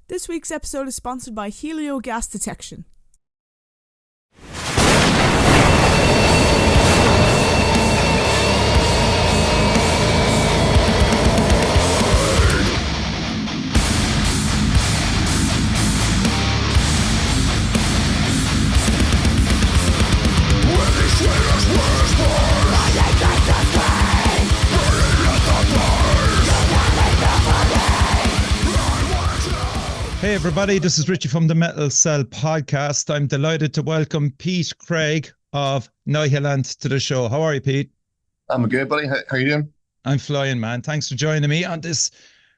This week's episode is sponsored by Helio Gas Detection. Hey everybody, this is Richie from the Metal Cell podcast. I'm delighted to welcome Pete Craig of NIHILANTH to the show. How are you, Pete? I'm good, buddy. How you doing? I'm flying, man. Thanks for joining me on this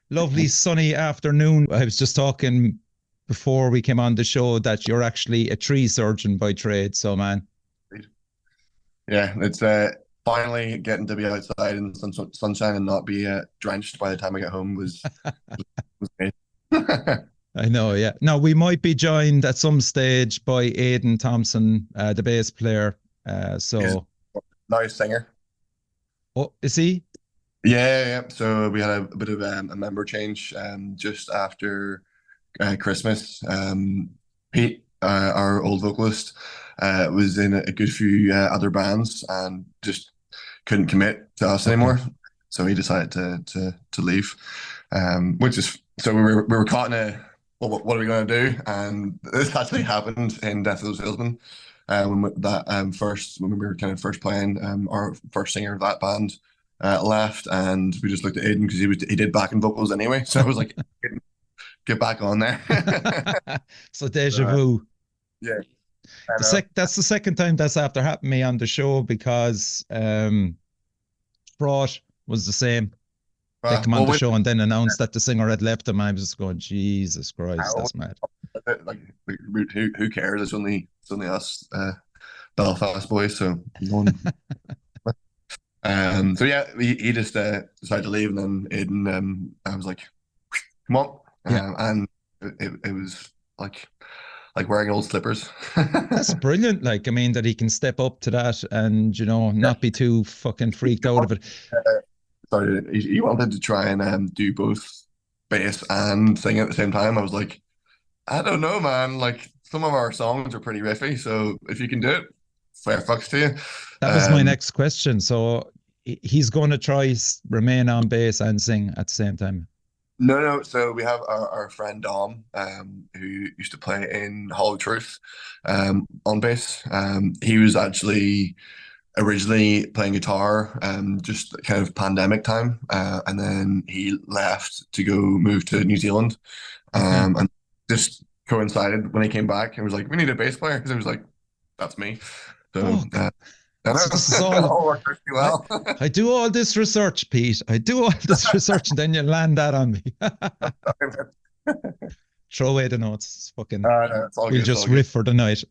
lovely sunny afternoon. I was just talking before we came on the show that you're actually a tree surgeon by trade, so man. Yeah, it's finally getting to be outside in sunshine and not be drenched by the time I get home was great. I know, yeah. Now, we might be joined at some stage by Aidan Thompson, the bass player. So, nice singer. Oh, is he? Yeah. So we had a bit of a member change just after Christmas. Pete, our old vocalist, was in a good few other bands and just couldn't commit to us anymore. So he decided to leave, which is so we were caught in a what are we going to do? And this actually happened in Death of the Salesman. When we were kind of first playing, our first singer of that band left, and we just looked at Aidan because he did backing vocals anyway. So I was like, get back on there. So deja vu. Yeah. That's the second time that's after happened to me on the show because Fraught was the same. They come on the show and then announced that the singer had left them. I was just going, Jesus Christ, that's mad. Like, who cares? It's only us, Belfast boys. So, so yeah, he just decided to leave, and then Aidan, I was like, come on, and it was like wearing old slippers. That's brilliant. Like, I mean, that he can step up to that and not be too fucking freaked out of it. He wanted to try and do both bass and sing at the same time. I was like, I don't know, man. Like, some of our songs are pretty riffy, so if you can do it, fair fucks to you. That was my next question. So he's going to try remain on bass and sing at the same time. No. So we have our friend Dom, who used to play in Hollow Truth, on bass. He was actually originally playing guitar, just kind of pandemic time, and then he left to go move to New Zealand, and just coincided when he came back and was like, "We need a bass player," because he was like, "That's me." So. This is all worked pretty well. I do all this research, Pete. I do all this research, and then you land that on me. Throw away the notes. It's fucking. We'll just riff for the night.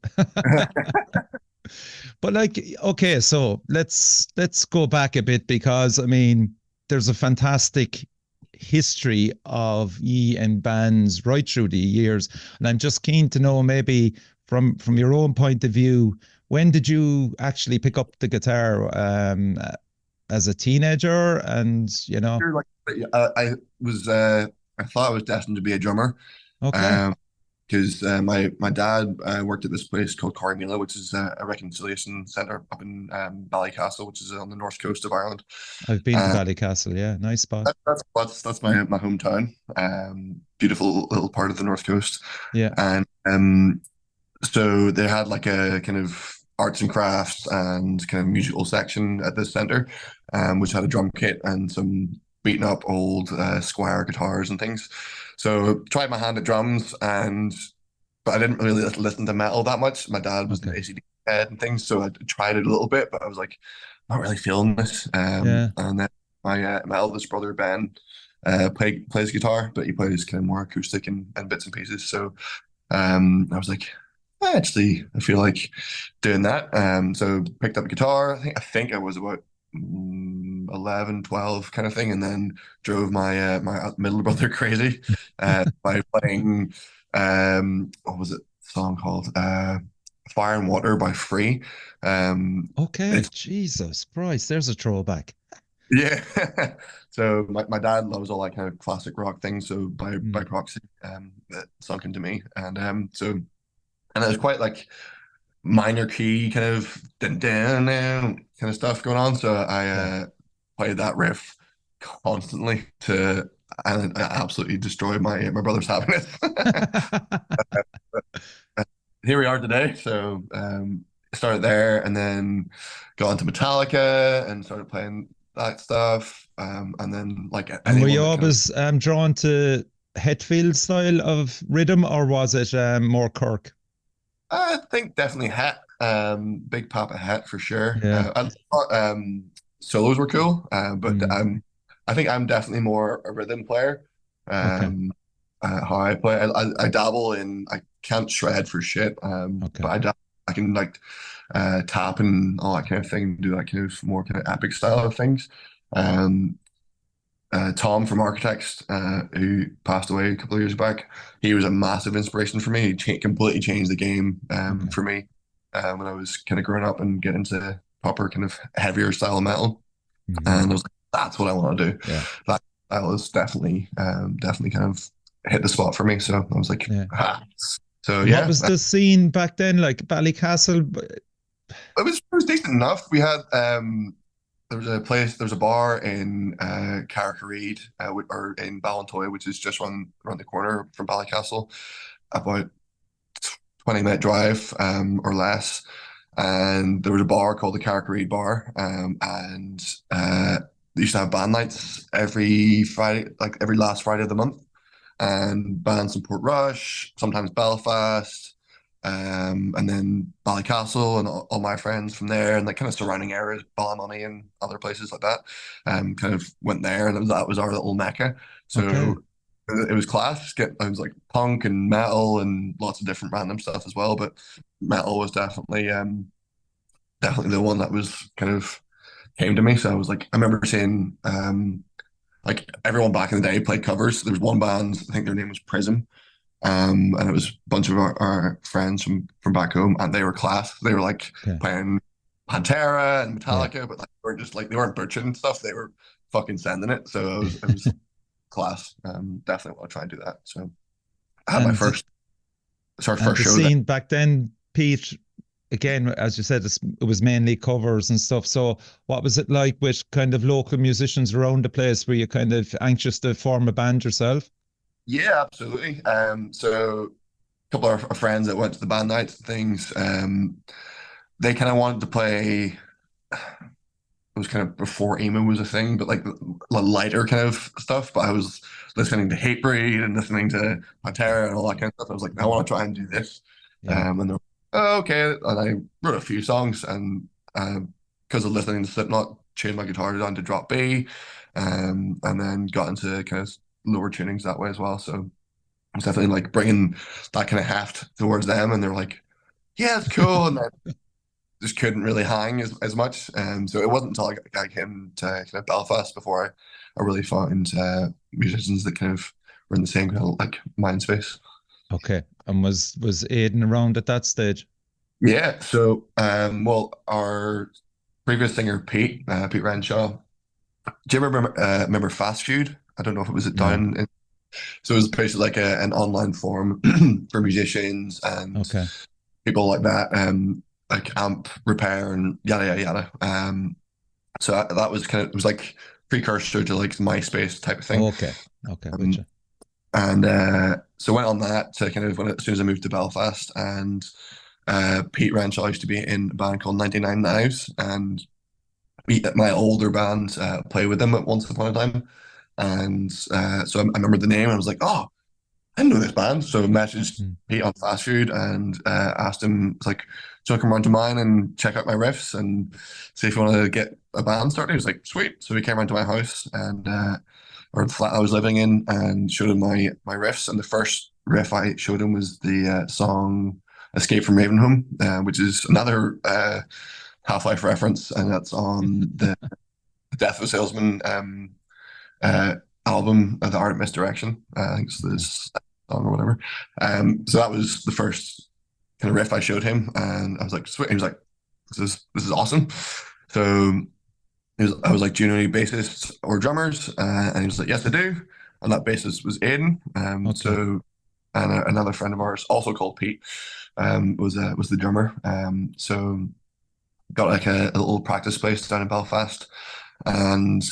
But like, okay, so let's go back a bit because I mean, there's a fantastic history of ye and bands right through the years, and I'm just keen to know maybe from your own point of view. When did you actually pick up the guitar as a teenager? And I thought I was destined to be a drummer. Okay. Because my dad worked at this place called Corrymeela, which is a reconciliation centre up in Ballycastle, which is on the north coast of Ireland. I've been to Ballycastle, yeah, nice spot. That's my hometown. Beautiful little part of the north coast. Yeah. And so they had like a kind of arts and crafts and kind of musical section at this centre, which had a drum kit and some beaten up old Squire guitars and things. So tried my hand at drums, but I didn't really listen to metal that much. My dad was an AC/DC head and things, so I tried it a little bit, but I was like, not really feeling this. And then my eldest brother Ben plays guitar, but he plays kind of more acoustic and bits and pieces. So I was like, I feel like doing that. So picked up a guitar. I think I was about 11, 12 kind of thing, and then drove my my middle brother crazy by playing what was it song called Fire and Water by Free. Jesus Christ, there's a throwback. Yeah. So my dad loves all that kind of classic rock thing. So by Mm. proxy, that sunk into me. And it was quite like minor key kind of kind of stuff going on. So I Yeah. played that riff constantly and I absolutely destroyed my brother's happiness. Here we are today. So started there and then got into Metallica and started playing that stuff. And then like And were you anyone that kind of always drawn to Hetfield style of rhythm, or was it more Kirk? I think definitely Het, Big Papa Het for sure. Yeah. I thought solos were cool, but Mm. I think I'm definitely more a rhythm player. Okay. How I play, I dabble in. I can't shred for shit, Okay. but I can like tap and all that kind of thing, do that kind of more kind of epic style of things. Um, Tom from Architects, who passed away a couple of years back, he was a massive inspiration for me. He completely changed the game Okay. for me when I was kind of growing up and getting into proper kind of heavier style of metal. Hmm. And I was like, that's what I want to do. Yeah. That was definitely kind of hit the spot for me. So I was like, Yeah. ah. So And what yeah, was the scene back then like? Ballycastle? it was decent enough. We had there was a bar in Carrick or in Ballintoy, which is just around the corner from Ballycastle, about 20-minute drive or less. And there was a bar called the Carrick Bar, and they used to have band nights every Friday, like every last Friday of the month, and bands from Port Rush, sometimes Belfast, and then Ballycastle and all my friends from there and like kind of surrounding areas, Ballymoney and other places like that, kind of went there and that was our little mecca. Okay. So it was class. It was like punk and metal and lots of different random stuff as well, but metal was definitely the one that was kind of came to me. So I was like, I remember seeing like everyone back in the day played covers. There was one band, I think their name was Prism, and it was a bunch of our friends from back home, and they were class. They were like Okay. playing Pantera and Yeah. Metallica, but like they were just like they weren't butchering and stuff. They were fucking sending it. So it was class. Definitely want to try and do that. So I had my And first the show there. scene back then, Pete, again, as you said, it was mainly covers and stuff. So what was it like with kind of local musicians around the place? Were you kind of anxious to form a band yourself? Yeah, absolutely. So a couple of our friends that went to the band nights and things, they kind of wanted to play. It was kind of before emo was a thing, but like lighter kind of stuff. But I was listening to Hatebreed and listening to Pantera and all that kind of stuff. I was like, I want to try and do this. Yeah. And they're like, oh, okay. And I wrote a few songs, and because of listening to Slipknot, changed my guitar down to drop B, and then got into kind of lower tunings that way as well. So I was definitely like bringing that kind of heft towards them, and they're like, yeah, it's cool. And just couldn't really hang as much. So it wasn't until I came to kind of Belfast before I really found musicians that kind of were in the same kind of like mind space. Okay. And was Aidan around at that stage? Yeah. So well, our previous singer Pete Renshaw. Do you remember Fast Food? I don't know if it was it No. down in, so it was basically like an online forum for musicians and Okay. people like that, like amp repair and yada yada yada. So that was kind of it was like precursor to like MySpace type of thing. Okay. Okay. With Um, you. and so went on that to kind of as soon as I moved to Belfast, and Pete Renshaw used to be in a band called 99 Knives, and my older band played with them at once upon a time. And so I remember the name and I was like, oh, I know this band. So I messaged Mm. Pete on Fast Food and asked him, it's like, do you want to come around to mine and check out my riffs and see if you want to get a band started? He was like, sweet. So he came around to my house and or the flat I was living in and showed him my riffs. And the first riff I showed him was the song Escape from Ravenholm, which is another Half-Life reference. And that's on the Death of a Salesman uh, album, The Art of Misdirection. I think it's Okay. this song or whatever. So that was the first kind of riff I showed him, and I was like, sweet. He was like, this is awesome. So I was like, do you know any bassists or drummers? And he was like, yes, I do. And that bassist was Aiden. Okay. And another friend of ours, also called Pete, was the drummer. So got like a little practice space down in Belfast, and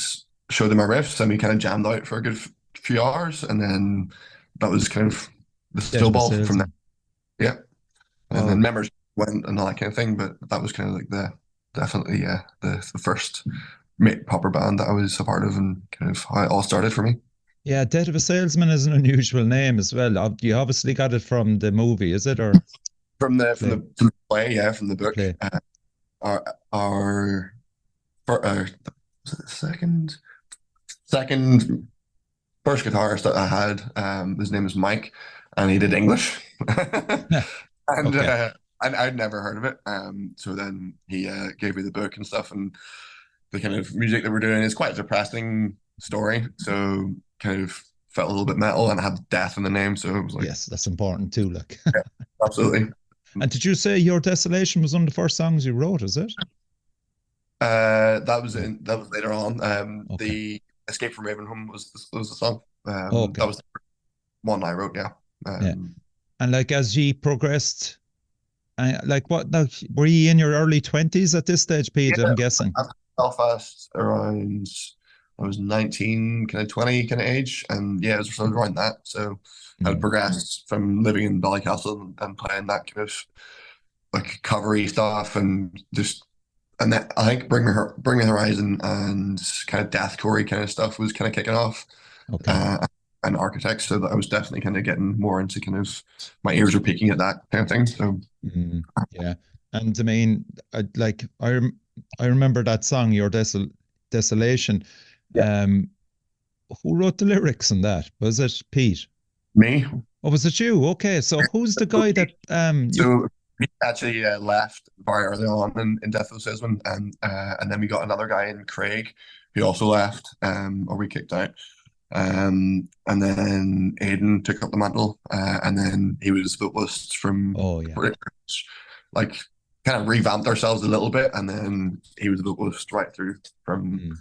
showed them my riffs, and we kind of jammed out for a good few hours, and then that was kind of the Dead of a snowball from there. salesman. Yeah, and Oh, then members went and all that kind of thing, but that was kind of like the definitely the first proper band that I was a part of, and kind of how it all started for me. yeah. Dead of a salesman is an unusual name as well. You obviously got it from the movie, is it, or From play? the play, yeah, from the The book. play. Our our was it the second first guitarist that I had, his name is Mike, and he did English, and Okay. I'd never heard of it. So then he gave me the book and stuff, and the kind of music that we're doing is quite a depressing story. So kind of felt a little bit metal, and it had death in the name, so it was like, Yes, that's important too. Look. yeah, absolutely. And did you say Your Desolation was one of the first songs you wrote, is it? Yeah. That was later on. Okay. The Escape from Ravenholm was the song. Okay. That was the one I wrote. Yeah. Yeah. Um, And like as ye progressed, like what, like, were you in your early 20s at this stage, Pete? yeah. I'm guessing. After Belfast around I was 19, kind of 20 kind of age, and yeah, it was sort of around that. So I'd Mm. progressed from living in Ballycastle and playing that kind of like covery stuff, and just and that I think Bring the Horizon and kind of deathcore kind of stuff was kind of kicking off, Okay. uh, and Architects. So that I was definitely kind of getting more into kind of my ears were peaking at that kind of thing. So Mm. Yeah. And I mean, like I remember that song, Your Desolation. yeah, Um, who wrote the lyrics in that? Was it Pete? me. Oh, was it you? Okay, so who's the guy that you? So we actually left very early on in Death of the Salesman, and then we got another guy in Craig who also left, or we kicked out. And then Aiden took up the mantle, and then he was the vocalist from Oh yeah. like kind of revamped ourselves a little bit, and then he was the vocalist right through from Mm.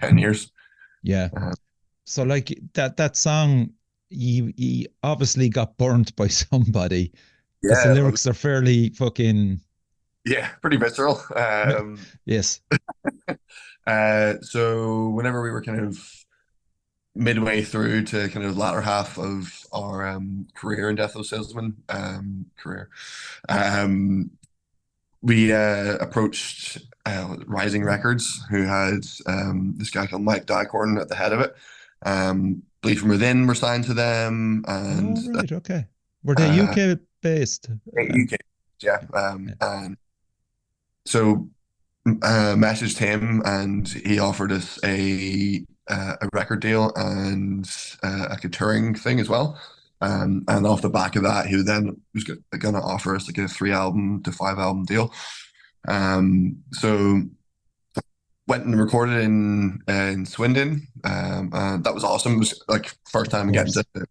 10 years. Yeah. Uh, So like that song, you obviously got burnt by somebody because the yeah, lyrics are fairly fucking yeah, pretty visceral. yes. So whenever we were kind of midway through to kind of latter half of our career in Death of a Salesman career, um, we approached Rising Records, who had this guy called Mike Dickhorn at the head of it. Bleed From Within were signed to them, and Oh right, okay. Were they uh, UK based? UK, yeah. Yeah. And so messaged him, and he offered us a record deal and like a touring thing as well. And off the back of that, he then was going to offer us like a 3 album to 5 album deal. So went and recorded in Swindon, and that was awesome. It was like first Of time getting course. to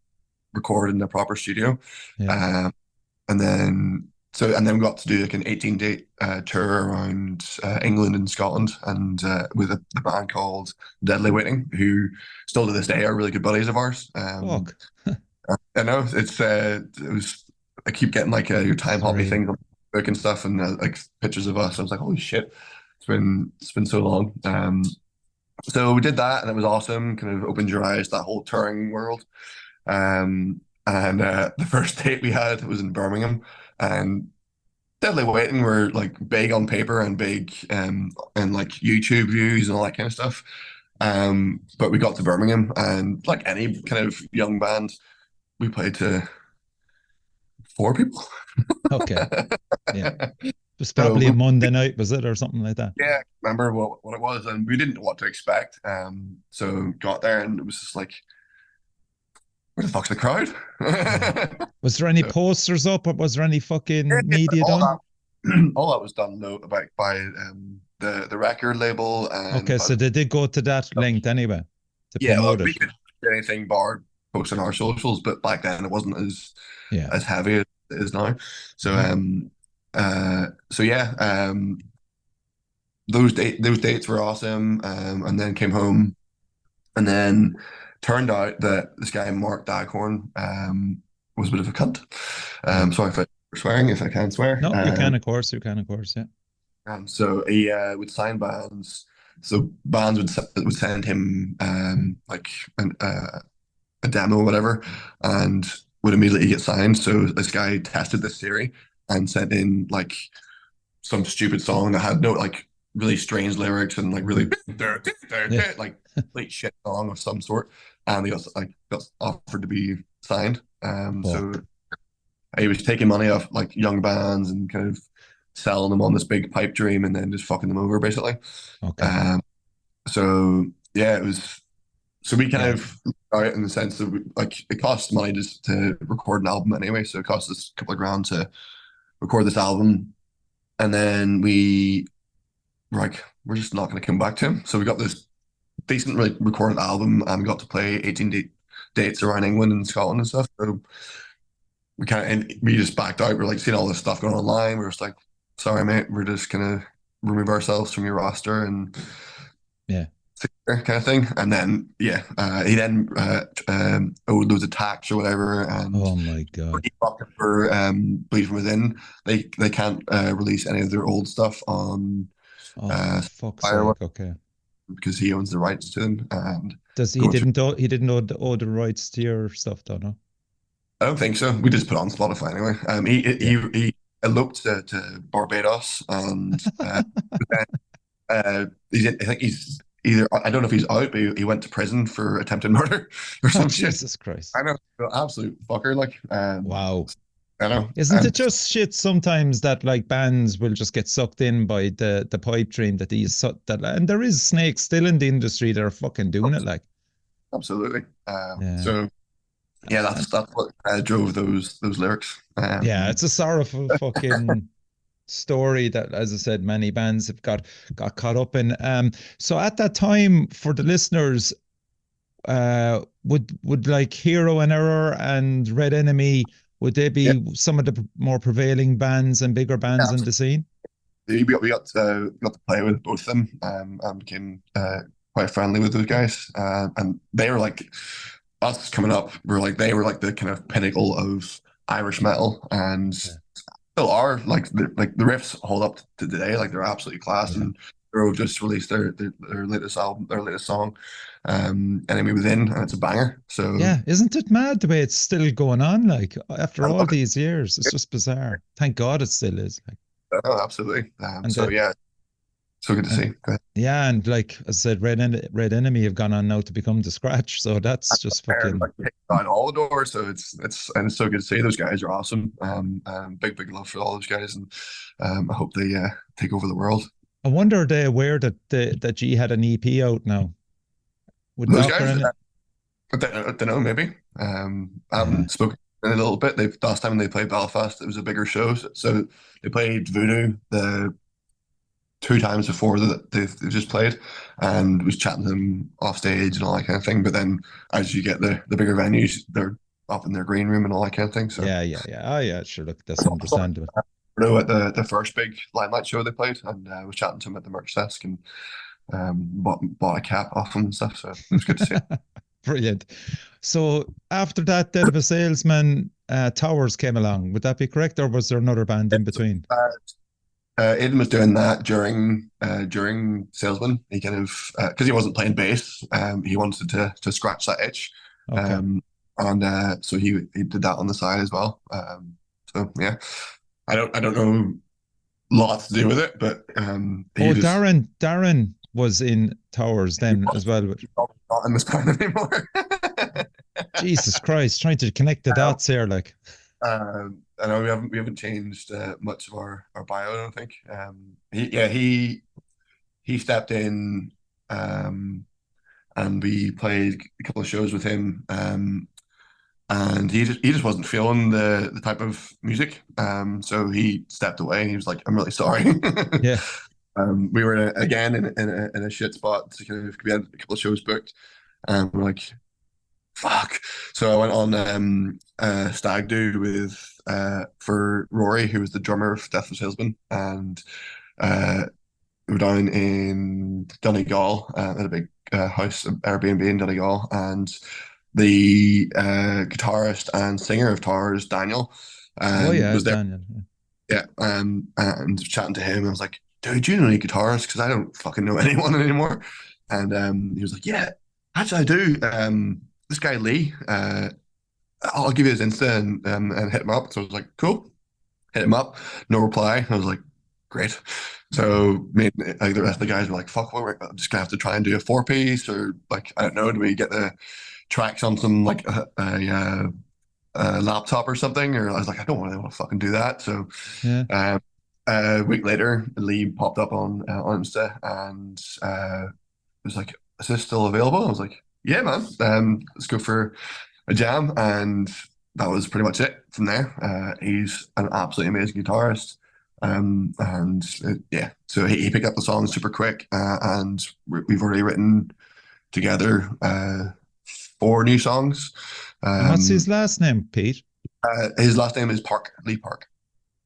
record in a proper studio. Yeah. Um, and then we got to do like an 18-date tour around England and Scotland, and with a band called Deadly Waiting, who still to this day are really good buddies of ours. Fuck. I know it was. I keep getting like your time hobby Surreal. things on Facebook and stuff, and like pictures of us. I was like, holy shit, it's been so long. So we did that, and it was awesome. Kind of opened your eyes to that whole touring world. And the first date we had was in Birmingham, and Deadly Waiting were like big on paper and big and like YouTube views and all that kind of stuff. But we got to Birmingham, and like any kind of young band, we played to 4 people. Okay. Yeah. It was So probably a Monday night, was it, or something like that? yeah, remember what it was, and we didn't know what to expect. So got there, and it was just like, where the fuck's the crowd? Yeah. Was there any So posters up, or was there any yeah, fucking media all done? all that was done though by the record label and Okay, by so they did go to that length anyway to yeah, promote look, it. we could do anything bar posting our socials, but back then it wasn't Yeah. as heavy as it is now. So Mhm. so yeah, those dates were awesome. And then came home, and then turned out that this guy Mark Daghorn was a bit of a cunt. Yeah. Sorry for swearing, if I can swear. No, you can, of course. You can, of course. Yeah. So he would sign bands. So bands would send him like a demo or whatever, and would immediately get signed. So this guy tested this theory and sent in like some stupid song that had no like really strange lyrics and like really Yeah. like complete shit song of some sort, and he got offered to be signed. So Fuck. he was taking money off like young bands and kind of selling them on this big pipe dream and then just fucking them over basically. Okay. Um, so yeah, it was. So we kind Yeah. of out in the sense that like it costs money just to record an album anyway. So it cost us a couple of grand to record this album, and then we were like, we're just not going to come back to him. So we got this decent recorded album, and we got to play 18 dates around England and Scotland and stuff. So we just backed out. We're like seeing all this stuff going online. We're just like, sorry, mate, we're just gonna remove ourselves from your roster and Yeah. kind of thing. And then yeah, he then owed loads of tax or whatever, and Oh my God. for Bleed From Within. They can't release any of their old stuff on Oh, for fuck's Spotify sake. Okay. because he owns the rights to them. And Does going through, he didn't owe the rights to your stuff though, no? I don't think so. We just put it on Spotify anyway. Yeah. He eloped to Barbados, and I think he's either I don't know if he's out, but he went to prison for attempted murder or Oh, some shit. Jesus Christ. I know, absolute fucker. Like, Wow. I know. Isn't it just shit sometimes that like bands will just get sucked in by the pipe dream that and there is snakes still in the industry that are fucking doing it like. Absolutely. Yeah. So yeah, And that's what drove those lyrics. yeah, it's a sorrowful fucking story that, as I said, many bands have got caught up in. So at that time, for the listeners, would like Hero and Error and Red Enemy, would they Yeah, be some of the more prevailing bands and bigger bands in absolutely. the scene? We got to play with both of them, and became quite friendly with those guys. And they were like us coming up. They were like the kind of pinnacle of Irish metal, and Yeah. still are. Like the riffs hold up to today. Like they're absolutely class. Yeah. And Euro just released their latest album, their latest song, Enemy Within, and it's a banger. So Yeah, isn't it mad the way it's still going on? Like after I all love it. these years, it's just bizarre. Thank God it still is. Like, Oh, absolutely. and So the yeah, so good to and see. Go yeah, and like I said, Red Enemy have gone on now to become the Scratch. So that's just ahead. fucking Like kicked down all the doors. So it's so good to see. Those guys are awesome. Big love for all those guys, and I hope they take over the world. I wonder are they aware that that G had an EP out now with Those Doc or guys, any? I don't know, maybe. I Yeah. haven't spoken in a little bit. Last time they played Belfast, it was a bigger show. So they played Voodoo the two times before that they've just played, and was chatting to them off stage and all that kind of thing. But then as you get the bigger venues, they're up in their green room and all that kind of thing. So Yeah, yeah, yeah. Oh yeah, sure. Look, that's I saw understandable. Bruno at the first big Limelight show they played, and was chatting to him at the merch desk, and bought a cap off him and stuff. So it was good to see. Brilliant. So after that, Dead of a Salesman, Towers came along. Would that be correct, or was there another band in between? Aidan was doing that during Salesman. He kind of because he wasn't playing bass, he wanted to scratch that itch, Okay. and so he did that on the side as well. So yeah, I don't know lots to do with it, but he Oh, just Darren was in Towers then as well. he's probably not in this band anymore. Jesus Christ, trying to connect the dots here, like. I know we haven't changed much of our bio. I don't think. He stepped in, and we played a couple of shows with him. And he just wasn't feeling the type of music. So he stepped away. And he was like, "I'm really sorry." Yeah. We were again in a shit spot. We had a couple of shows booked, and we're like, fuck. So I went on stag do with for Rory, who was the drummer of Death of Salesman, and we were down in Donegal at a big house Airbnb in Donegal, and the guitarist and singer of Tars, Daniel, Oh yeah, was there. Daniel. Yeah, and chatting to him, I was like, "Dude, do you know any guitarists? Because I don't fucking know anyone anymore." And he was like, "Yeah, actually, I do. This guy Lee, I'll give you his Insta and hit him up." So I was like, "Cool." Hit him up, no reply. I was like, "Great." So me and like the rest of the guys were like, "Fuck, I'm just gonna have to try and do a four piece, or like I don't know, do we get the tracks on some like a laptop or something?" Or I was like, "I don't really want to fucking do that." So Yeah. um, a week later, Lee popped up on Insta and was like, "Is this still available?" I was like, "Yeah, man. Let's go for a jam." And that was pretty much it from there. He's an absolutely amazing guitarist. And yeah, so he picked up the song super quick, and we've already written together four new songs. And what's Um, his last name, Pete? his last name is Park, Lee Park.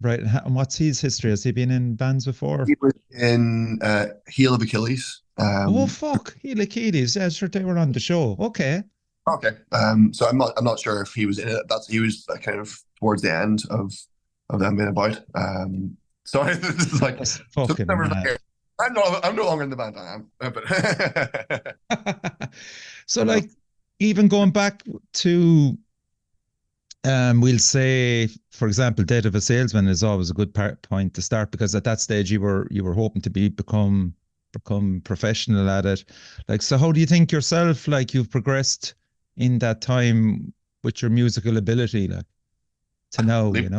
Right. And what's his history? Has he been in bands before? He was in Heel of Achilles. Oh fuck, Heelakidis. Yeah, sure they were on the show. Okay. Okay. So I'm not sure if he was in it. He was kind of towards the end of them being about. Sorry, this is like That's so this fucking number's mad. like I'm no longer in the band. I am, but So I know. like even going back to we'll say, for example, Death of a Salesman is always a good point to start because at that stage you were hoping to become professional at it. Like, so how do you think yourself, like you've progressed in that time with your musical ability, like to now, Leap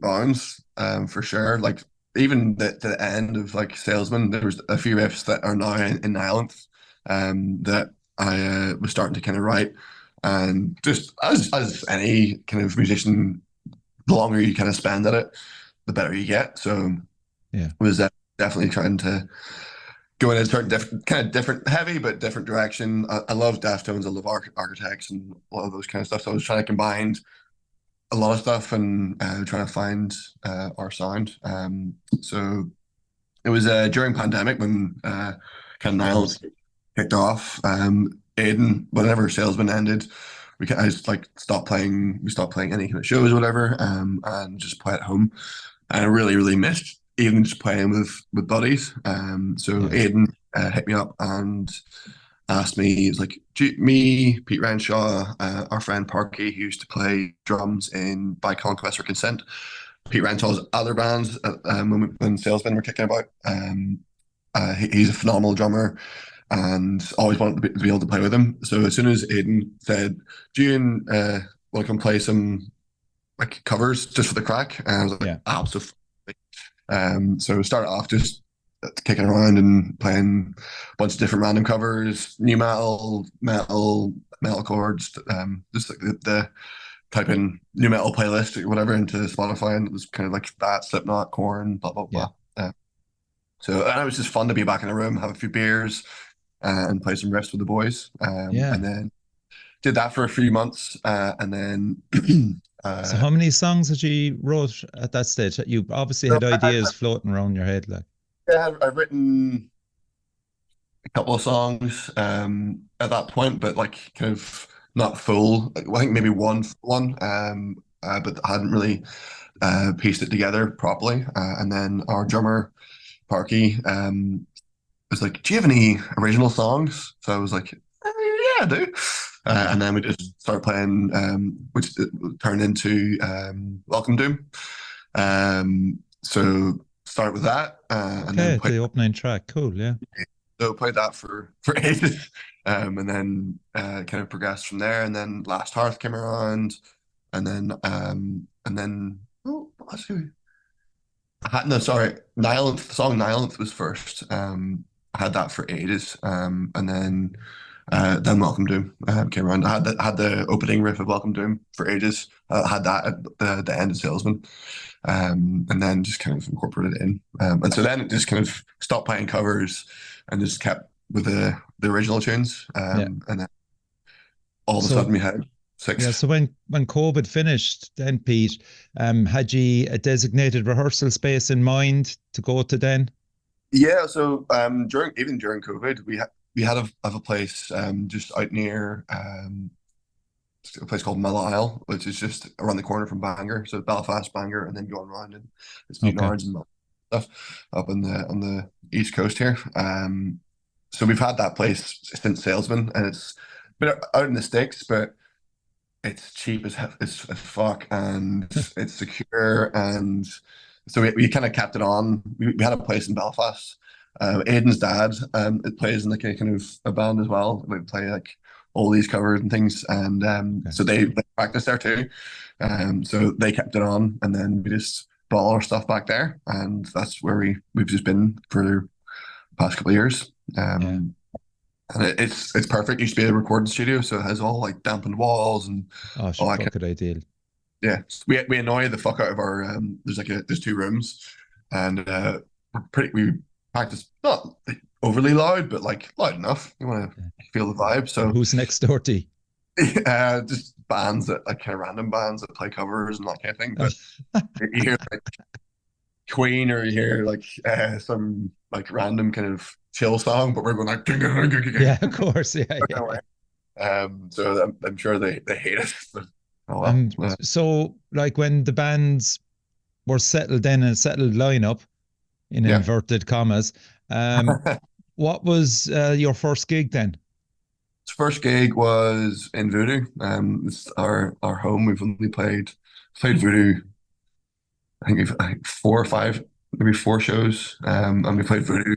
bounds, for sure. Like even the end of like Salesman, there was a few riffs that are now in NIHILANTH, that I was starting to kind of write, and just as any kind of musician, the longer you kind of spend at it, the better you get. So Yeah. I was definitely trying to go in a certain different kind of different heavy but different direction. I love Deftones, I love Architects and a lot of those kind of stuff. So I was trying to combine a lot of stuff and trying to find our sound. So it was during pandemic when kind of Of Niles course. kicked off. Aiden, whenever Salesman ended, I just like stopped playing. We stopped playing any kind of shows or whatever, and just play at home. And I really, really missed even just playing with buddies. So Yeah. Aiden hit me up and asked me, he was like, me, Pete Renshaw, our friend Parky, who used to play drums in By Conquest or Consent, Pete Renshaw's other bands when Salesmen were kicking about. He's a phenomenal drummer and always wanted to be able to play with him. So as soon as Aiden said, "June, want to come play some like covers just for the crack?" And I was like, Yeah. absolutely. So we started off just kicking around and playing a bunch of different random covers, new metal chords, just like the type in new metal playlist or whatever into Spotify, and it was kind of like that, Slipknot, Korn, blah blah Yeah. blah. And it was just fun to be back in a room, have a few beers, and play some riffs with the boys. Yeah. And then did that for a few months, and then So uh, how many songs had you wrote at that stage? You obviously so had ideas floating around your head, like I've written a couple of songs at that point, but like kind of not full. I think maybe one, but I hadn't really pieced it together properly. And then our drummer Parky was like, "Do you have any original songs?" So I was like, "Yeah, I do." And then we just started playing, which turned into Welcome Doom. So started with that, and then okay, the opening track, cool, yeah. played that for ages, and then kind of progressed from there. And then Last Hearth came around, and then oh, let's see. No, sorry, Nihilith. The song Nihilith was first. I had that for ages, and then Welcome Doom came around. I had the opening riff of Welcome Doom for ages. I had that at the end of Salesman, and then just kind of incorporated it in. And so then it just kind of stopped playing covers and just kept with the original tunes. Yeah. And then all of a So sudden we had yeah, six. so when COVID finished, then Pete, had you a designated rehearsal space in mind to go to then? Yeah, so during COVID, we had have a place just out near a place called Mill Isle, which is just around the corner from Bangor. So Belfast, Bangor, and then going around and it's Newton Okay. Orange and stuff up on the east coast here. So we've had that place since Salesman, and it's been out in the sticks, but it's cheap as fuck, and it's secure, and so we kind of kept it on. We had a place in Belfast. Aiden's dad it plays in like a kind of a band as well. We play like all these covers and things, and Okay. so they practice there too. So they kept it on, and then we just brought all our stuff back there, and that's where we've just been for the past couple of years. Yeah. And it's perfect. It used to be a recording studio, so it has all like dampened walls and Oh, all that kind fuck it, ideal. yeah, we annoy the fuck out of our there's two rooms and we practice not like, overly loud but like loud enough. You want to Yeah. feel the vibe. And So who's next door to you? just bands that like kind of random bands that play covers and that kind of thing. But you hear like Queen or you hear like some like random kind of chill song, but we're going like Yeah, of course. Yeah, yeah, yeah. so I'm sure they hate it. But, oh well. So like when the bands were settled in a settled lineup in Yeah. inverted commas, what was your first gig then? First gig was in Voodoo. It's our home. We've only played Voodoo. I think we've like, four or five, maybe four shows. And we played Voodoo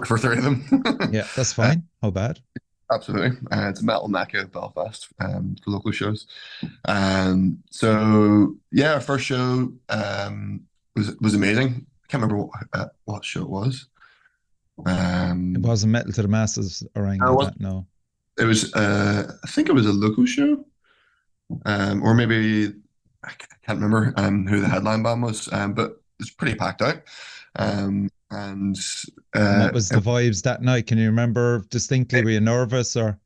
for three of them. Yeah, that's Uh, fine. How bad? absolutely. It's a metal mecca of Belfast for local shows. So yeah, our first show was amazing. I can't remember what show it was. It Um, wasn't Metal to the Masses or anything it like was that, no. it was I think it was a local show. Or maybe can't remember who the headline band was, but it's pretty packed out. And And what was the vibes that night? Can you remember distinctly? Were you nervous or?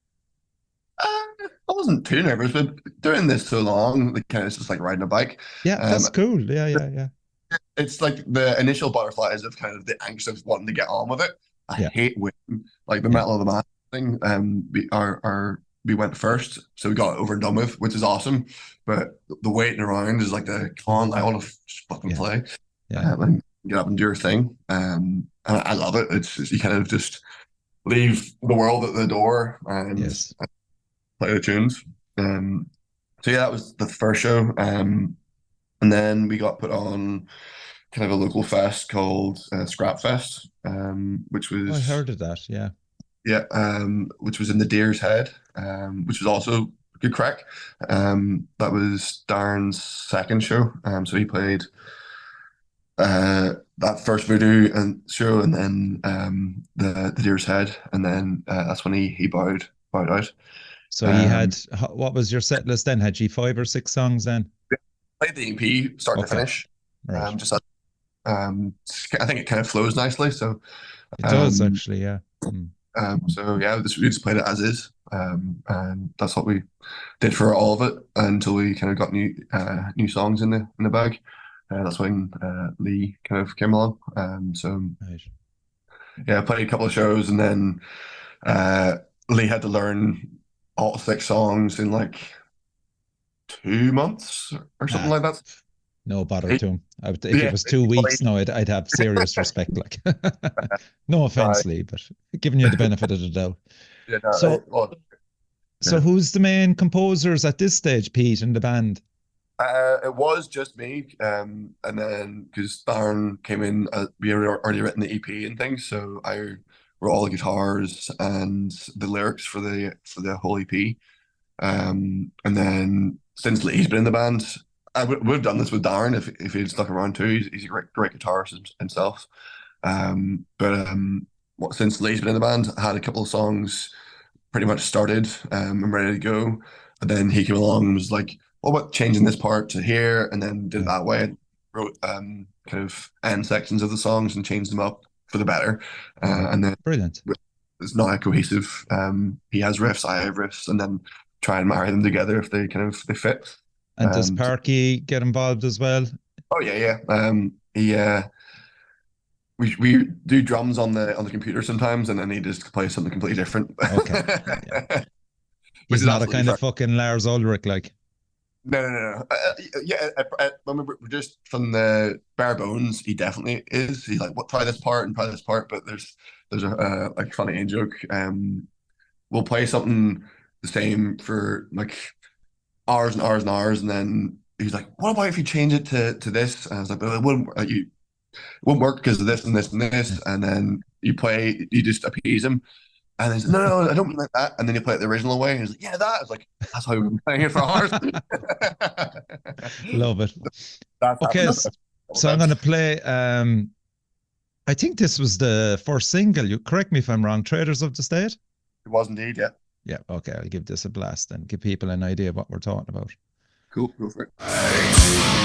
I wasn't too nervous, but doing this so long, like kind of just like riding a bike. Yeah, Um, that's cool. Yeah, yeah, yeah. it's like the initial butterflies of kind of the angst of wanting to get on with it. I Yeah, hate waiting, like the yeah, Metal of the Man thing. We went first, so we got it over and done with, which is awesome. But the waiting around is like the come on, I want to just fucking yeah, play yeah. and get up and do your thing. And I love it. It's you kind of just leave the world at the door and Yes. play the tunes. So yeah, that was the first show. And then we got put on kind of a local fest called Scrap Fest, which Oh, I was heard of that. Yeah. yeah, which was in the Deer's Head, which was also good crack. That was Darren's second show. So he played that first Voodoo and show, and then the Deer's Head, and then that's when he bowed out. So you Um, had, what was your set list then? Had you 5 or 6 songs then? Played the EP start to Okay, finish. right. Just I think it kind of flows nicely. So It does um, actually, yeah. Mm. so yeah, we just played it as is, and that's what we did for all of it until we kind of got new songs in the bag. That's when Lee kind of came along. So Right. yeah, I played a couple of shows, and then uh, Lee had to learn all 6 songs in like 2 months or something Ah, like that. no bother He, to him. If it yeah, was 2 weeks, no, I'd have serious respect. Like, no right. offense, Lee, but giving you the benefit of the doubt. Yeah, no, So, well, so yeah. who's the main composers at this stage, Pete, in the band? It was just me, and then because Darren came in, we had already written the EP and things, so I wrote all the guitars and the lyrics for the whole EP. And then since Lee's been in the band, I would have done this with Darren if he'd stuck around too. He's a great guitarist himself. Since Lee's been in the band, I had a couple of songs pretty much started and ready to go. And then he came along and was like, "What about changing this part to here?" And then did it Yeah, that way. Wrote kind of end sections of the songs and changed them up for the better. right. And then Brilliant. it's not a cohesive. He has riffs, I have riffs, and then try and marry them together if they fit. And does So, Parky get involved as well? oh yeah, yeah. He we do drums on the computer sometimes, and then he just plays something completely different. Okay. Yeah. Which He's is not a absolutely kind fair. of fucking Lars Ulrich, like. No, no, no, no. Yeah, when we're just from the bare bones, he definitely is. He's like, "What? Try this part and try this part." But there's a like funny in joke. We'll play something the same for like hours and hours and hours, and then he's like, "What about if you change it to this?" And I was like, "But it wouldn't. It won't work because of this and this and Yeah. this." And then you just appease him, and he's like, "No, no, I don't mean like that." And then you play it the original way, and he's like, "Yeah, that." I was like, "That's how we've been playing it for hours." Love it. That's Okay, happened a couple so I'm times. gonna play. I think this was the first single. You correct me if I'm wrong. Traders of the State. It was indeed, yeah. Yeah. Okay, I'll give this a blast and give people an idea of what we're talking about. Cool, go for it.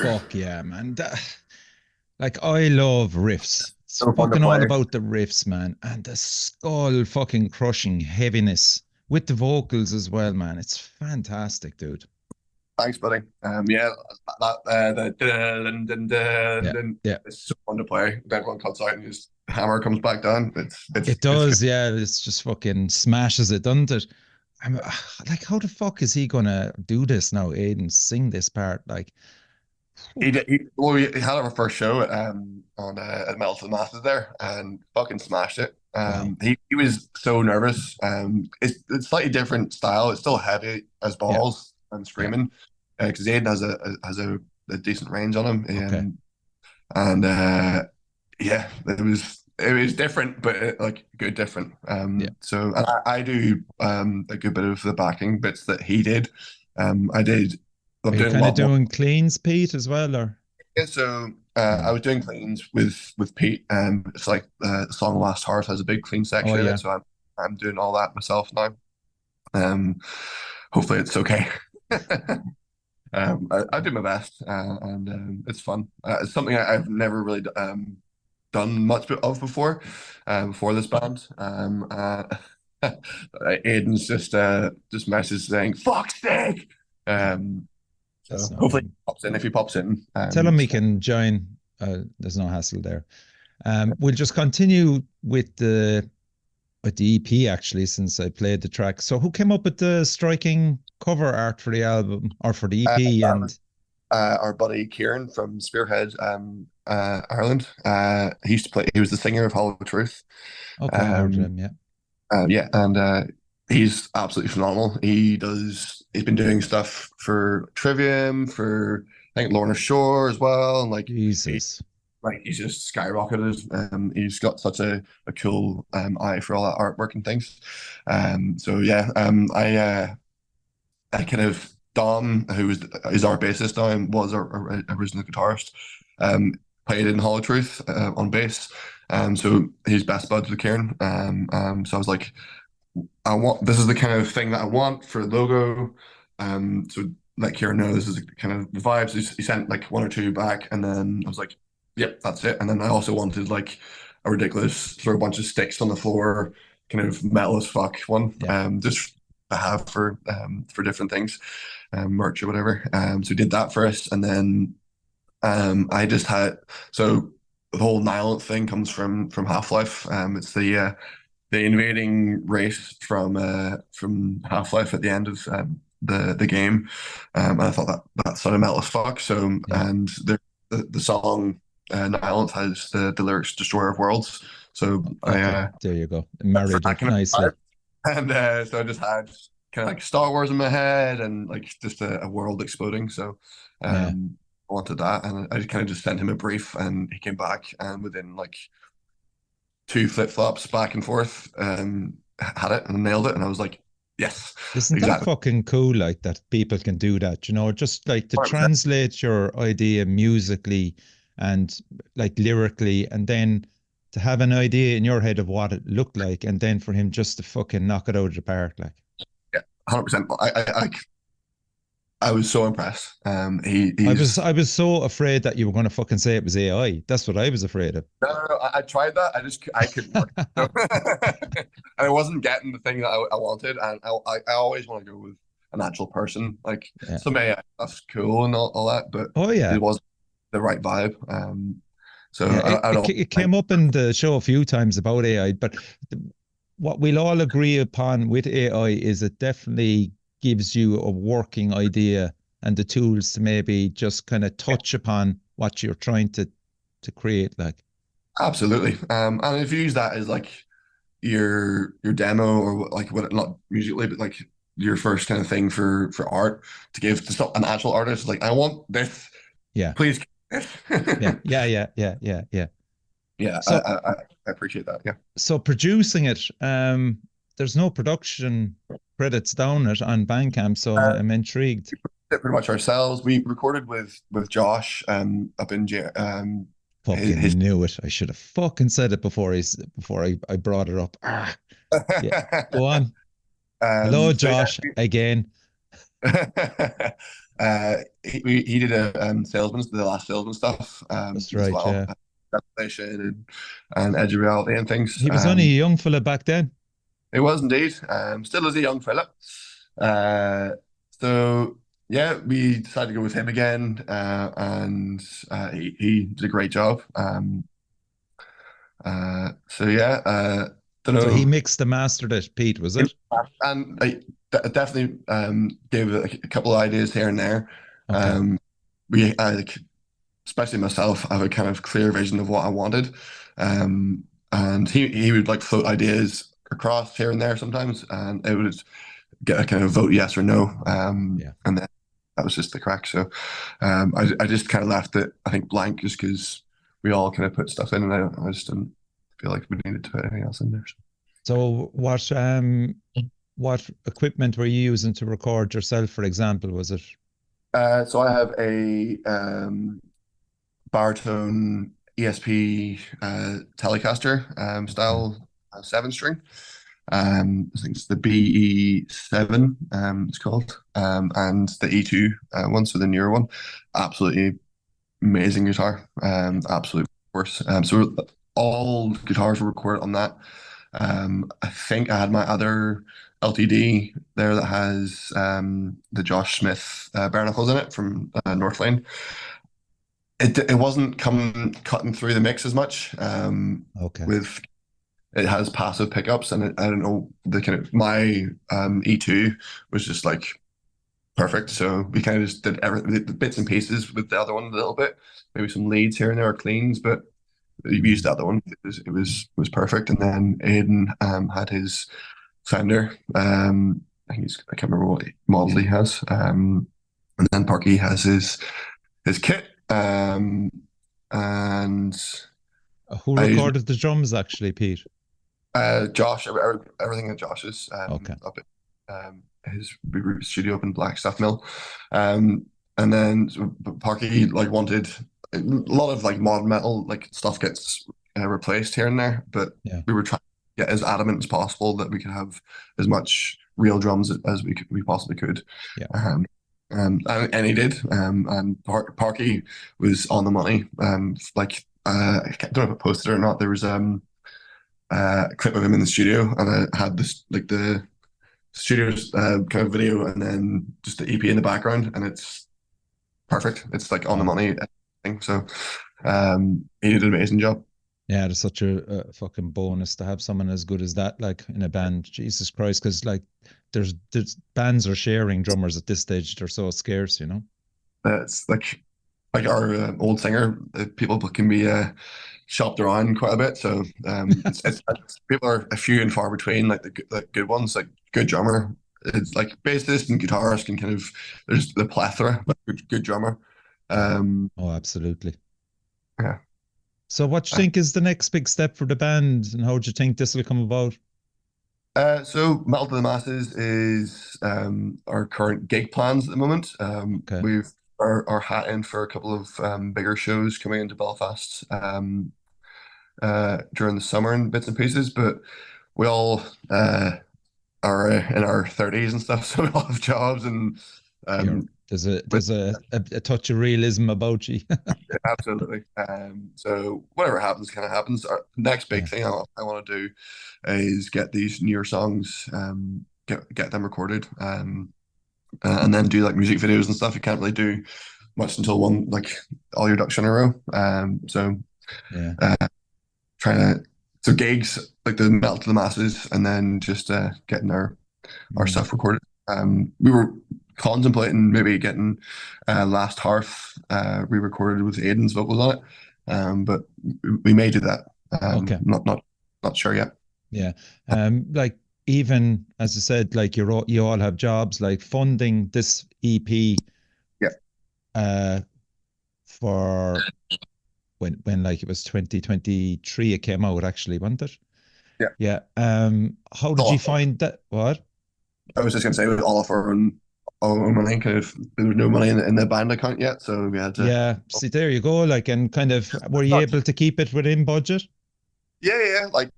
Fuck yeah, man. Like I love riffs. It's So fun to fucking all play. about the riffs, man, and the skull fucking crushing heaviness with the vocals as well, man. It's fantastic, dude. Thanks, buddy. Yeah, that the dun, dun, dun, Yeah, dun, yeah. it's so fun to play. Then everyone cuts out and just the hammer comes back down. It It's good. does, yeah. It's just fucking smashes it, doesn't it? I'm like, how the fuck is he gonna do this now, Aiden? Sing this part, like, Well, we had our first show on at Metal to the Masses there, and fucking smashed it. wow. He was so nervous. It's slightly different style. It's still heavy as Yeah, balls and yeah. screaming, because Aiden has a decent range on him. Okay. And yeah, it was different, but like good different. Yeah. So and I do a good bit of the backing bits that he did. I did. I'm Are you doing a kind of lot more. doing cleans, Pete, as well, or? Yeah, so Yeah. I was doing cleans with Pete. It's like the song "Last Heart" has a big clean Oh section in yeah. it, so I'm doing all that myself now. Um, Hopefully it's okay. I do my best, and it's fun. It's something I've never really done much of before this band. Aiden's just message saying "fuck's sake." Um, That's so no hopefully he problem. pops in. If he pops in, Tell him he can join. There's no hassle there. We'll just continue with the EP actually, since I played the track. So who came up with the striking cover art for the album or for the EP? that And was our buddy Kieran from Spearhead, Ireland. He used to play. He was the singer of Hollow Truth. okay, I heard of Um, him. Yeah. yeah, and he's absolutely phenomenal. He's been doing stuff for Trivium, for I think Lorna Shore as well, and Jesus. he's just skyrocketed. He's got such a cool eye for all that artwork and things. So yeah, I kind of Dom, is our bassist now and was our original guitarist, played in Hollow Truth on bass. So he's best buds with Kieran. So I was like, this is the kind of thing that I want for the logo. So let Kieran know this is the kind of the vibes. He sent like one or two back, and then I was like, yep, that's it. And then I also wanted like a ridiculous throw a bunch of sticks on the floor, kind of metal as fuck one, Yeah. just to have for different things, merch or whatever. So we did that first, and then I just had so the whole NIHILANTH thing comes from Half-Life. It's the invading race from Half-Life at the end of the game, and I thought that sounded metal as fuck. So Yeah. and the song NIHILANTH has the lyrics "Destroyer of Worlds." So Okay, there you go. for Married that it kind of nicely. vibe. And so I just had kind of like Star Wars in my head and like just a world exploding. So Yeah. I wanted that, and I kind of just sent him a brief, and he came back, and within like two flip-flops back and forth, had it and nailed it, and I was like, yes, Isn't that exactly. fucking cool? Like that people can do that, you know, just like to 100%. translate your idea musically and like lyrically, and then to have an idea in your head of what it looked like, and then for him just to fucking knock it out of the park. Like, Yeah, 100%. I was so impressed. I was, He's I was so afraid that you were going to fucking say it was AI. That's what I was afraid of. no. I tried that. I couldn't work. So, and I wasn't getting the thing that I wanted, and I always want to go with an actual person. Like Yeah. some AI stuff's cool and all that, but Oh yeah. it wasn't the right vibe. So Yeah, I don't it like came up in the show a few times about AI, but what we'll all agree upon with AI is it definitely gives you a working idea and the tools to maybe just kind of touch upon what you're trying to create. Like, absolutely. And if you use that as like your demo or like what not musically, but like your first kind of thing for art to give to an actual artist, like I want this, yeah, please. Give me yeah, this. yeah, yeah, yeah, yeah, yeah. Yeah, So, I appreciate that. Yeah. so producing it, there's no production credits down it on Bandcamp, so I'm intrigued. Did pretty much ourselves. We recorded with Josh up in his Fucking knew it. I should have fucking said it before I brought it up. Ah, yeah. Go on. Hello, so Josh. Again. he did a salesman, the last salesman stuff That's as right. well, Yeah. Revelation and Edge of Reality and things. He was only a young fella back then. It was indeed. Still is a young fella. Uh, so yeah, we decided to go with him again, and he did a great job. So yeah, don't So he know, mixed and mastered it, Pete, was it? and I definitely gave it a couple of ideas here and there. Okay. Um, like, especially myself, I have a kind of clear vision of what I wanted, um, and he would like float ideas across here and there sometimes, and it would get a kind of vote yes or no, Yeah. and then that was just the crack. So I just kind of left it, I think, blank just because we all kind of put stuff in, and I just didn't feel like we needed to put anything else in there. So what equipment were you using to record yourself, for example? Was it So I have a baritone ESP Telecaster okay? style 7 string. I think it's the BE7, it's called, and the E2 one, so the newer one. Absolutely amazing guitar. Absolute worse. So all guitars were recorded on that. I think I had my other LTD there that has the Josh Smith bare knuckles in it from North Lane. It wasn't cutting through the mix as much. Okay. With it has passive pickups, and I don't know the kind of my E2 was just like perfect. So we kind of just did everything, the bits and pieces with the other one a little bit, maybe some leads here and there or cleans, but you used Mm. the other one. It was perfect. And then Aiden had his Fender. I can't remember what model he has. And then Parky has his kit. And Who I used recorded the drums actually, Pete? Josh, everything at Josh's Okay. up at his studio up in Blackstaff Mill. And then so Parky like wanted a lot of like mod metal like stuff gets replaced here and there, but Yeah. we were trying to get as adamant as possible that we could have as much real drums as we possibly could. Yeah. Um, And he did. And Parky was on the money. I don't know if I posted it or not. There was a clip of him in the studio, and I had this like the studio's kind of video, and then just the EP in the background, and it's perfect. It's like on the Wow. money. So he did an amazing job. Yeah, it's such a fucking bonus to have someone as good as that, like in a band. Jesus Christ, because like there's bands are sharing drummers at this stage. They're so scarce, you know. It's like our old singer. People can be shopped around quite a bit. So it's people are a few and far between. Like the good ones, like good drummer. It's like bassist and guitarist can kind of there's the plethora, but good drummer. Oh, absolutely. Yeah. So, what do you think is the next big step for the band, and how do you think this will come about? So Metal to the Masses is our current gig plans at the moment. Okay. We've our hat in for a couple of bigger shows coming into Belfast during the summer and bits and pieces, but we all are in our 30s and stuff, so we all have jobs and There's but a touch of realism about you. absolutely. So whatever happens, kind of happens. Our next big Yeah. thing I want to do is get these newer songs, get them recorded, and then do like music videos and stuff. You can't really do much until one like all your ducks in a row. So Yeah. trying to so gigs like the Metal to the Masses, and then just getting our Mm. stuff recorded. We were contemplating maybe getting Last Hearth re-recorded with Aiden's vocals on it, but we may do that. Okay. Not sure yet. Yeah. Like even as I said, like you all have jobs, like funding this EP. Yeah. For when like it was 2023 it came out actually, wasn't it? Yeah. Yeah. How did you find that? What? I was just gonna say with all of our own money, kind of there was no money in the band account yet, so we had to. Yeah. See, there you go. Like, and kind of, were you able to keep it within budget? Yeah. Like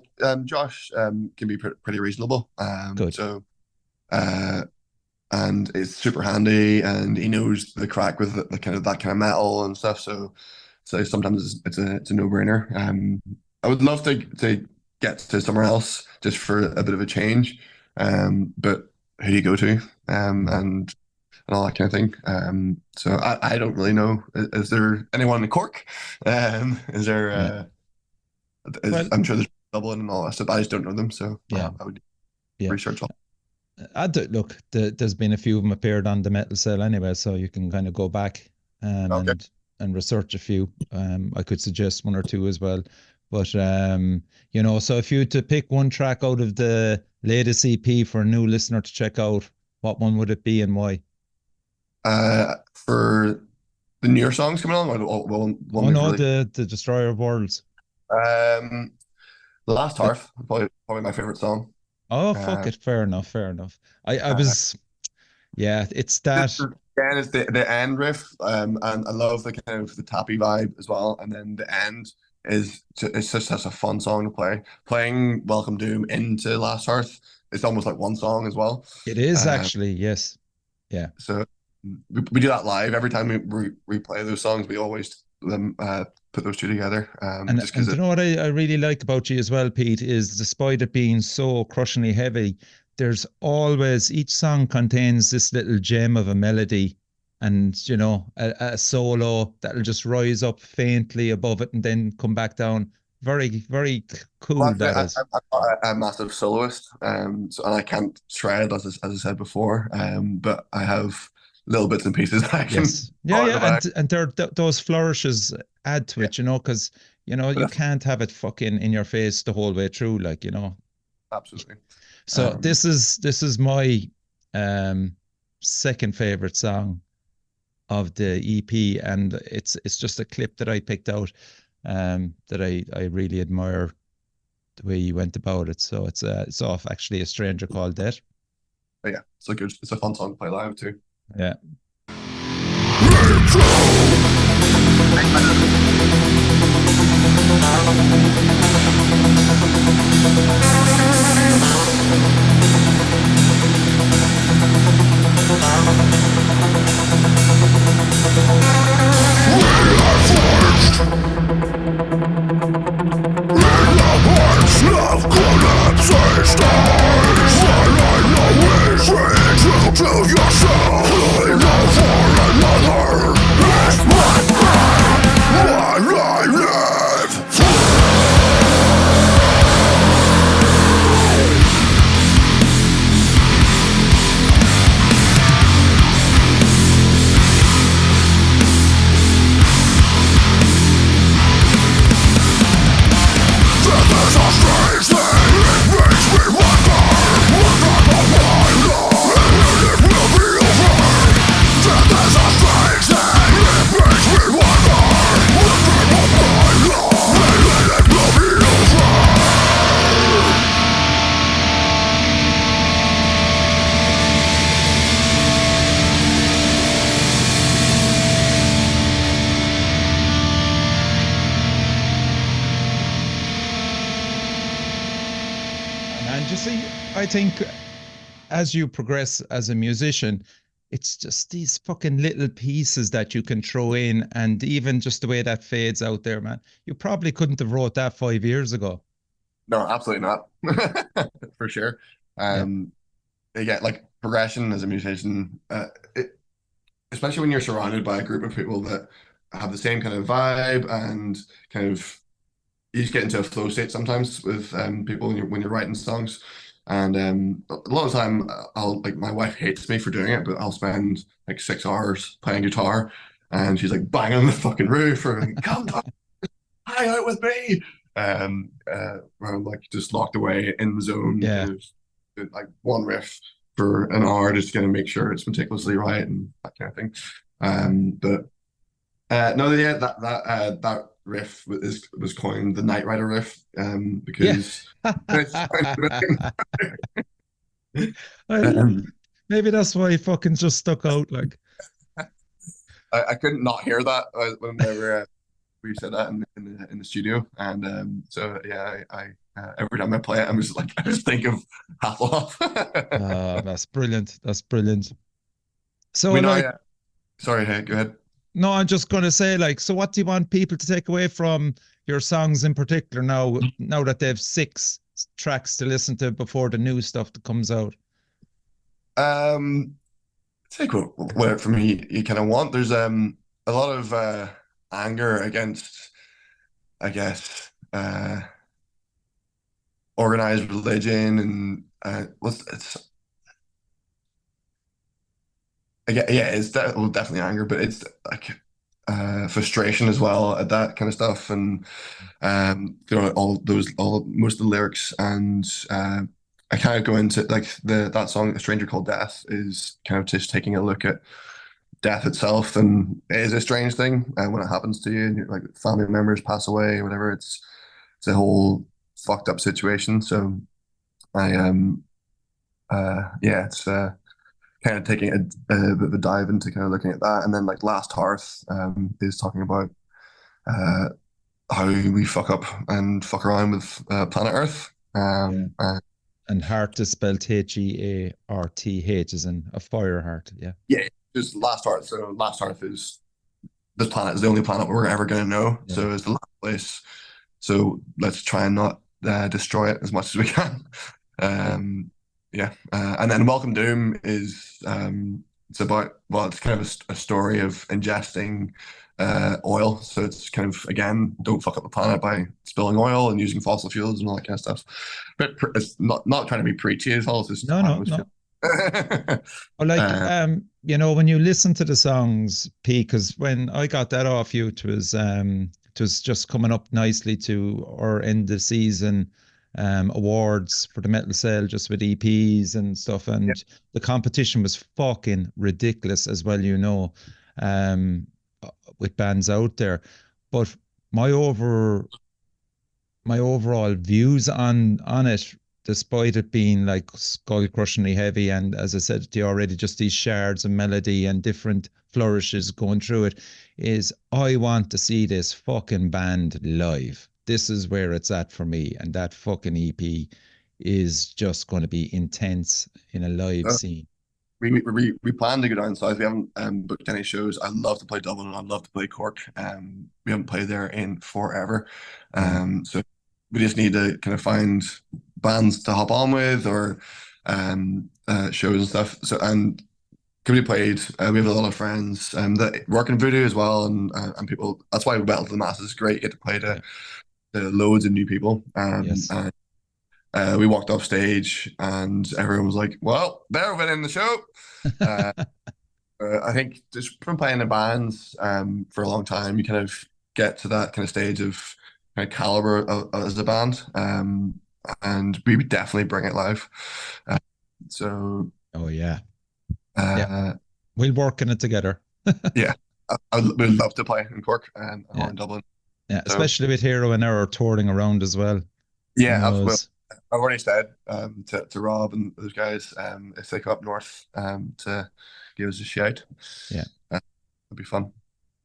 Josh can be pretty reasonable. Good. So and it's super handy, and he knows the crack with the kind of that kind of metal and stuff. So sometimes it's a no-brainer. I would love to get to somewhere else just for a bit of a change. But who do you go to? And all that kind of thing. So I don't really know. Is there anyone in Cork? Is there? Well, I'm sure there's Dublin and all that stuff. I just don't know them, so yeah. I would Yeah. research all. Look, there's been a few of them appeared on the Metal Cell anyway, so you can kind of go back Okay. and research a few. I could suggest one or two as well. But you know, so if you had to pick one track out of the latest EP for a new listener to check out, what one would it be and why? For the newer songs coming on, one Oh no, really, the Destroyer of Worlds. The Last Hearth, probably my favorite song. Oh, fuck it. Fair enough. I was, yeah, it's that. Again, it's the end riff, and I love the kind of the tappy vibe as well. And then the end it's just such a fun song to play. Playing Welcome Doom into Last Hearth, it's almost like one song as well. It is actually, yes. Yeah. So we do that live every time we play those songs. We always put those two together. And just because you know what I really like about you as well, Pete, is despite it being so crushingly heavy, there's always, each song contains this little gem of a melody and, you know, a solo that'll just rise up faintly above it and then come back down. Very, very cool. Well, that is. I'm a massive soloist, and I can't shred as I said before, but I have little bits and pieces that I can. Yes. Yeah. And those flourishes add to it, you know, because, you know, you can't have it fucking in your face the whole way through, like, you know. Absolutely. So this is my second favorite song of the EP, and it's just a clip that I picked out that I really admire the way you went about it. So it's off actually A Stranger Called Death. But yeah, it's a fun song to play live too. Yeah. you see, I think as you progress as a musician, it's just these fucking little pieces that you can throw in, and even just the way that fades out there, man. You probably couldn't have wrote that 5 years ago. No, absolutely not. For sure. Yeah. Yeah, like progression as a musician, especially when you're surrounded by a group of people that have the same kind of vibe and kind of you just get into a flow state sometimes with people when you're writing songs. And a lot of the time, I'll like my wife hates me for doing it, but I'll spend like 6 hours playing guitar, and she's like banging on the fucking roof or like, come on, hang out with me. Where I'm like just locked away in the zone, Yeah. kind of like one riff for an hour, just gonna make sure it's meticulously right and that kind of thing. But no, yeah, that riff was coined the Knight Rider riff, Yeah. because it's I, um, maybe that's why he fucking just stuck out. Like, I couldn't not hear that whenever we said that in the studio, and so yeah, I every time I play it, I'm just like I just think of Hasselhoff. that's brilliant. That's brilliant. So, We know, like, yeah. Sorry, hey, go ahead. no, I'm just going to say, like, so what do you want people to take away from your songs in particular now that they've 6 tracks to listen to before the new stuff that comes out? I think what for me you kind of want. There's a lot of anger against, I guess, organized religion and what's it's yeah, it's well, definitely anger, but it's like frustration as well at that kind of stuff, and all most of the lyrics, and I kind of go into like that song, "A Stranger Called Death," is kind of just taking a look at death itself, and it is a strange thing, and when it happens to you, and like family members pass away or whatever, it's a whole fucked up situation. So I yeah, it's kind of taking a bit of a dive into kind of looking at that. And then like Last Hearth is talking about uh, how we fuck up and fuck around with planet Earth. Yeah. And heart is spelled Hearth, as in a fire heart. Yeah. Yeah, just Last Hearth. So Last Hearth is this planet is the only planet we're ever going to know. Yeah. So it's the last place. So let's try and not destroy it as much as we can. Yeah. And then Welcome Doom is it's about well, it's kind of a story of ingesting oil. So it's kind of again, don't fuck up the planet by spilling oil and using fossil fuels and all that kind of stuff. But it's not trying to be preachy at all. It's just No, how no, it was no. feeling. Or like, when you listen to the songs, P, because when I got that off you, it was just coming up nicely to our end of season awards for the Metal Cell, just with EPs and stuff, Yeah. and the competition was fucking ridiculous as well, um, with bands out there. But my over my overall views on it, despite it being like skull crushingly heavy, and as I said to you already, just these shards of melody and different flourishes going through it, is I want to see this fucking band live. This is where it's at for me, and that fucking EP is just going to be intense in a live Uh, scene. we plan to go down south. We haven't booked any shows. I love to play Dublin and I love to play Cork. We haven't played there in forever. Yeah. So we just need to kind of find bands to hop on with or shows and stuff. So and we played. We have a lot of friends that work in Voodoo as well, and people. That's why Battle to the Masses is great. You get to play Yeah. to loads of new people. Yes. And we walked off stage and everyone was like, "Well, they're winning the show." Uh, I think just from playing in bands for a long time, you kind of get to that kind of stage of kind of caliber as a band, and we would definitely bring it live. Uh, so, Oh yeah. Yeah. uh, We'll work on it together. yeah, I would love to play in Cork and Yeah. in Dublin. Yeah. So, Especially with Hero and Error touring around as well. Who yeah, absolutely. knows? I've already said to Rob and those guys if they come up north to give us a shout. Yeah. It'd be fun.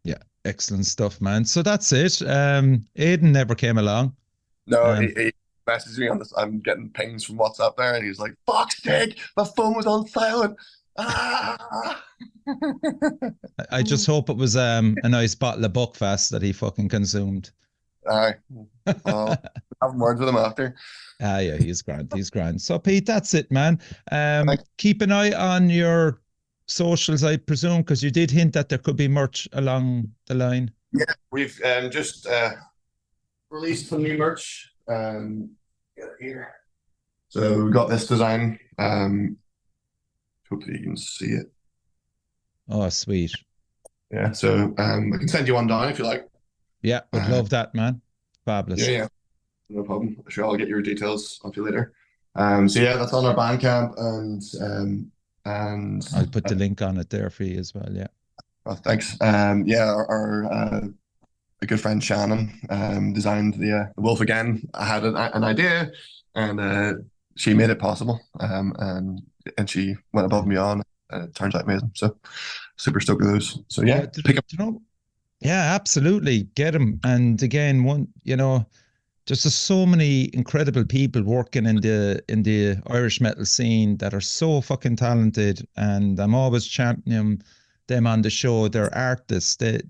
Yeah. Excellent stuff, man. So that's it. Aidan never came along. No, Um, he messages me on this. I'm getting pings from WhatsApp there, and he's like, "Fuck's sake, my phone was on silent." Ah! I just hope it was a nice bottle of Buckfast that he fucking consumed. Aye. Well, having words with him after. Yeah, he's grand. He's grand. So, Pete, that's it, man. Thanks. Keep an eye on your socials, I presume, because you did hint that there could be merch along the line. Yeah, we've just released some new merch. Get it here. So we got this design. Hopefully you can see it. Oh, sweet. Yeah. So I can send you one down if you like. Yeah, would love that, man. Fabulous. Yeah. No problem. Sure, I'll get your details off you later. So yeah, that's on our Bandcamp, and I'll put the link on it there for you as well. Yeah. well, thanks. Yeah, our a good friend Shannon designed the wolf again. I had an idea, and she made it possible. And she went above and beyond. It turns out amazing. So super stoked with those. So yeah, pick up. Yeah, absolutely. Get them. And again, there's just so incredible people working in the Irish metal scene that are so fucking talented, and I'm always championing them on the show. They're artists. They,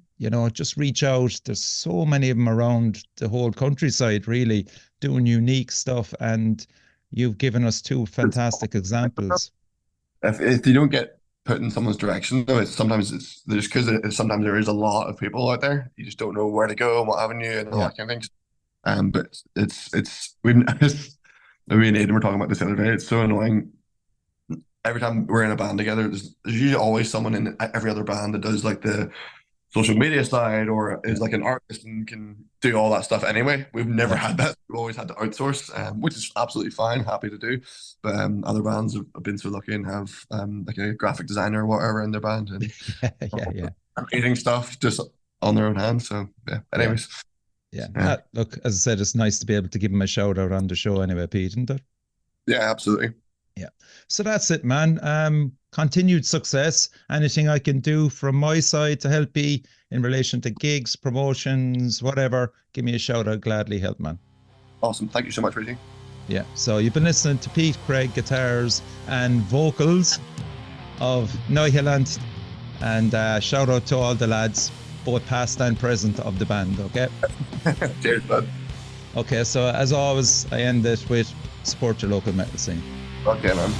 just reach out. There's so many of them around the whole countryside, really doing unique stuff, and you've given us two fantastic examples. If you don't get put in someone's direction, though, sometimes there is a lot of people out there. You just don't know where to go and what avenue and all that kind of things. But we me and Aidan were talking about this the other day. It's so annoying. Every time we're in a band together, there's usually always someone in every other band that does like the social media side or is like an artist and can do all that stuff anyway. We've never had that. We've always had to outsource, which is absolutely fine, happy to do. But other bands have been so lucky and have like a graphic designer or whatever in their band and creating stuff just on their own hand. So yeah, anyways. Yeah. Look, as I said, it's nice to be able to give him a shout out on the show anyway, Pete, isn't it? Yeah, absolutely. Yeah. So that's it, man. Continued success. Anything I can do from my side to help you in relation to gigs, promotions, whatever, give me a shout. I'll gladly help, man. Awesome. Thank you so much, Richie. Yeah. So you've been listening to Pete Craig, guitars and vocals of NIHILANTH, and shout out to all the lads, both past and present of the band, okay? Cheers, bud. Okay, so as always, I end it with support your local metal scene. Okay, man.